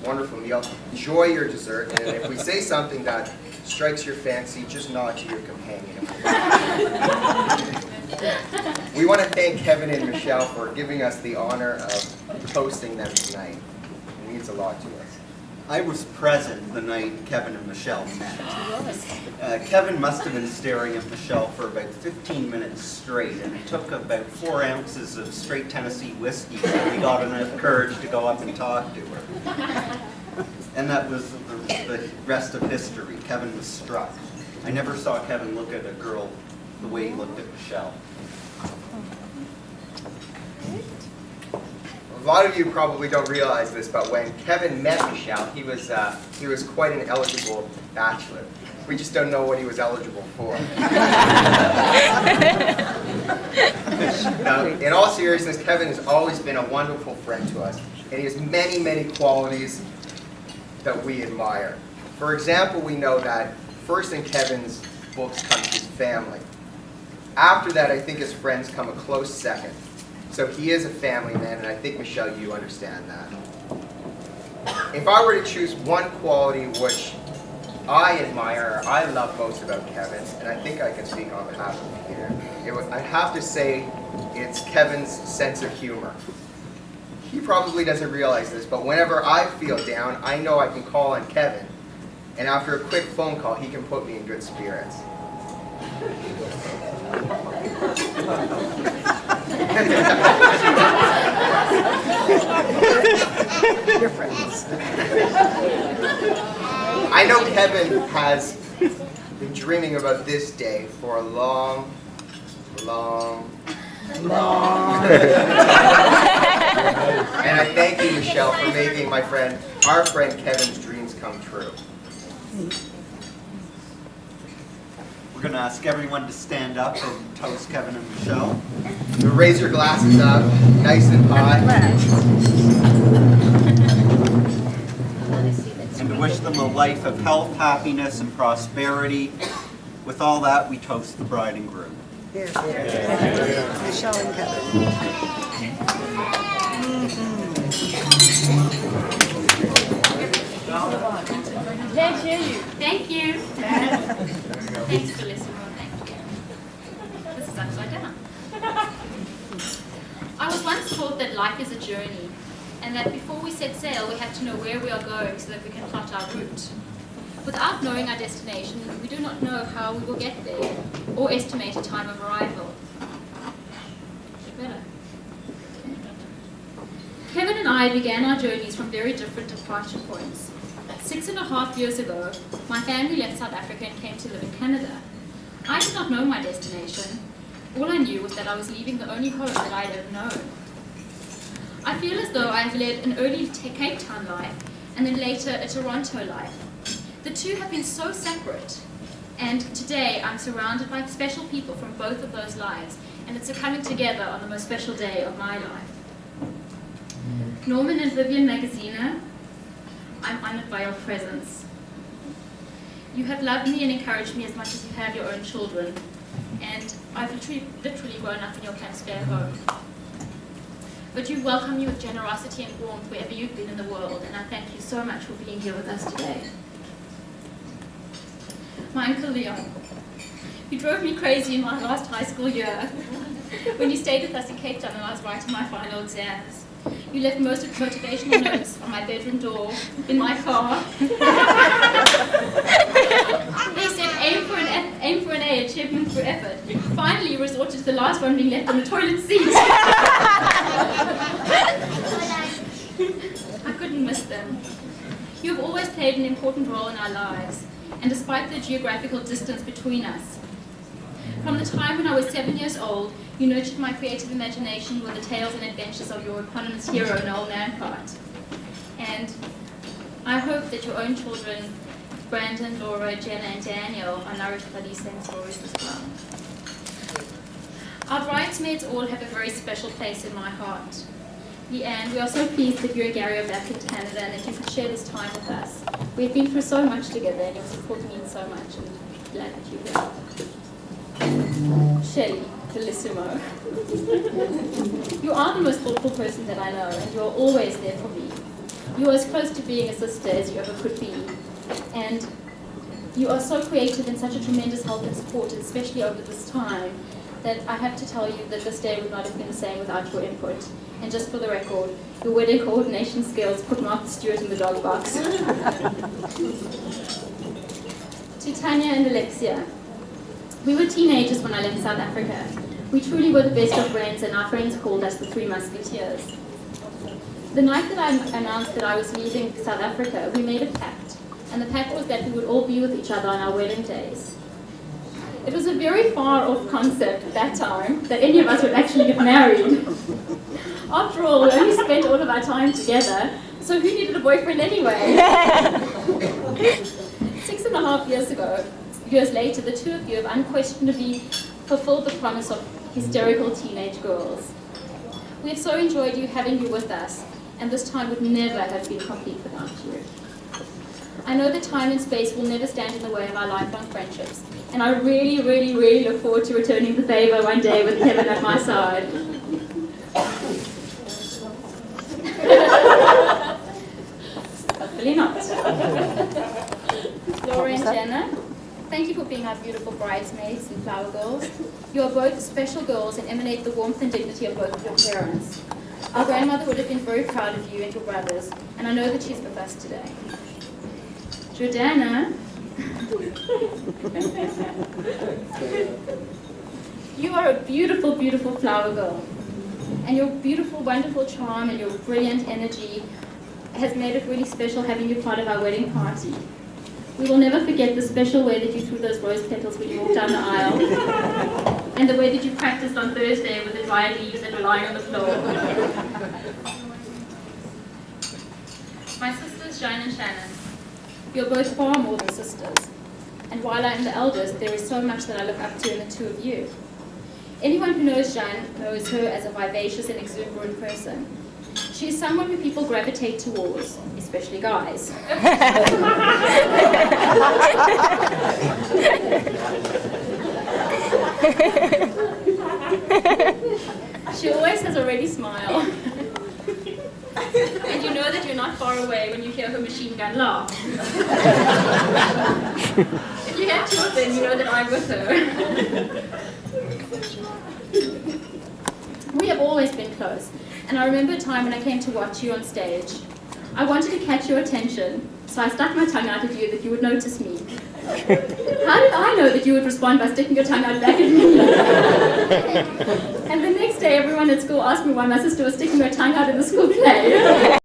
wonderful meal. Enjoy your dessert, and if we say something that strikes your fancy, just nod to your companion. We want to thank Kevin and Michelle for giving us the honor of hosting them tonight. It means a lot to us. I was present the night Kevin and Michelle met. Kevin must have been staring at Michelle for about 15 minutes straight, and it took about 4 ounces of straight Tennessee whiskey till he got enough courage to go up and talk to her. And that was the rest of history. Kevin was struck. I never saw Kevin look at a girl the way he looked at Michelle. A lot of you probably don't realize this, but when Kevin met Michelle, he was quite an eligible bachelor. We just don't know what he was eligible for. Now, in all seriousness, Kevin has always been a wonderful friend to us, and he has many, many qualities that we admire. For example, we know that first in Kevin's books comes his family. After that, I think his friends come a close second. So he is a family man, and I think, Michelle, you understand that. If I were to choose one quality which I admire, or I love most about Kevin, and I think I can speak on behalf of Peter, I'd have to say it's Kevin's sense of humor. He probably doesn't realize this, but whenever I feel down, I know I can call on Kevin, and after a quick phone call, he can put me in good spirits. Your friends. I know Kevin has been dreaming about this day for a long And I thank you, Michelle, for making our friend Kevin's dreams come true. We're going to ask everyone to stand up and toast Kevin and Michelle. So raise your glasses up, nice and high. And to wish them a life of health, happiness, and prosperity. With all that, we toast the bride and groom. Here. Michelle and Kevin. Can't hear you. Thank you. Thanks for listening. Thank you. This is upside down. I was once taught that life is a journey, and that before we set sail, we have to know where we are going so that we can plot our route. Without knowing our destination, we do not know how we will get there, or estimate a time of arrival. Better. Kevin and I began our journeys from very different departure points. 6.5 years ago, my family left South Africa and came to live in Canada. I did not know my destination. All I knew was that I was leaving the only home that I had ever known. I feel as though I have led an early Cape Town life and then later a Toronto life. The two have been so separate, and today I'm surrounded by special people from both of those lives, and it's a coming together on the most special day of my life. Norman and Vivian Magaziner, I'm honored by your presence. You have loved me and encouraged me as much as you have your own children, and I've literally grown up in your Campsfair home. But you welcome me with generosity and warmth wherever you've been in the world, and I thank you so much for being here with us today. My Uncle Leon, you drove me crazy in my last high school year when you stayed with us in Cape Town and I was writing my final exams. You left most of the motivational notes on my bedroom door, in my car. They said, aim for an A, achievement for effort. Finally, you resorted to the last one being left on the toilet seat. I couldn't miss them. You have always played an important role in our lives, and despite the geographical distance between us. From the time when I was 7 years old, you nurtured my creative imagination with the tales and adventures of your eponymous hero, Noel Nampart. And I hope that your own children, Brandon, Laura, Jenna, and Daniel, are nourished by these same stories as well. Our bridesmaids all have a very special place in my heart. Leanne, we are so pleased that you and Gary are back in Canada and that you could share this time with us. We've been through so much together and your support means so much, and I'm glad that you're here. Shelley, Bellissimo. You are the most thoughtful person that I know, and you're always there for me. You are as close to being a sister as you ever could be. And you are so creative and such a tremendous help and support, especially over this time, that I have to tell you that this day would not have been the same without your input. And just for the record, your wedding coordination skills put Martha Stewart in the dog box. To Tanya and Alexia, we were teenagers when I left South Africa. We truly were the best of friends, and our friends called us the Three Musketeers. The night that I announced that I was leaving South Africa, we made a pact, and the pact was that we would all be with each other on our wedding days. It was a very far-off concept at that time that any of us would actually get married. After all, we only spent all of our time together, so who needed a boyfriend anyway? 6.5 years later, the two of you have unquestionably fulfilled the promise of hysterical teenage girls. We have so enjoyed having you with us, and this time would never have been complete without you. I know that time and space will never stand in the way of our lifelong friendships, and I really, really, really look forward to returning the favor one day with Kevin at my side. Hopefully not. Laura and Jenna, thank you for being our beautiful bridesmaids and flower girls. You are both special girls and emanate the warmth and dignity of both of your parents. Our grandmother would have been very proud of you and your brothers, and I know that she's with us today. Jordana, you are a beautiful, beautiful flower girl. And your beautiful, wonderful charm and your brilliant energy has made it really special having you part of our wedding party. We will never forget the special way that you threw those rose petals when you walked down the aisle, and the way that you practiced on Thursday with the dry leaves that were lying on the floor. My sisters, Jane and Shannon, you're both far more than sisters. And while I am the eldest, there is so much that I look up to in the two of you. Anyone who knows Jane knows her as a vivacious and exuberant person. She is someone who people gravitate towards, especially guys. She always has a ready smile. And you know that you're not far away when you hear her machine gun laugh. If you have two of them, you know that I'm with her. We have always been close, and I remember a time when I came to watch you on stage. I wanted to catch your attention, so I stuck my tongue out at you that you would notice me. How did I know that you would respond by sticking your tongue out back at me? And the next day, everyone at school asked me why my sister was sticking her tongue out in the school play.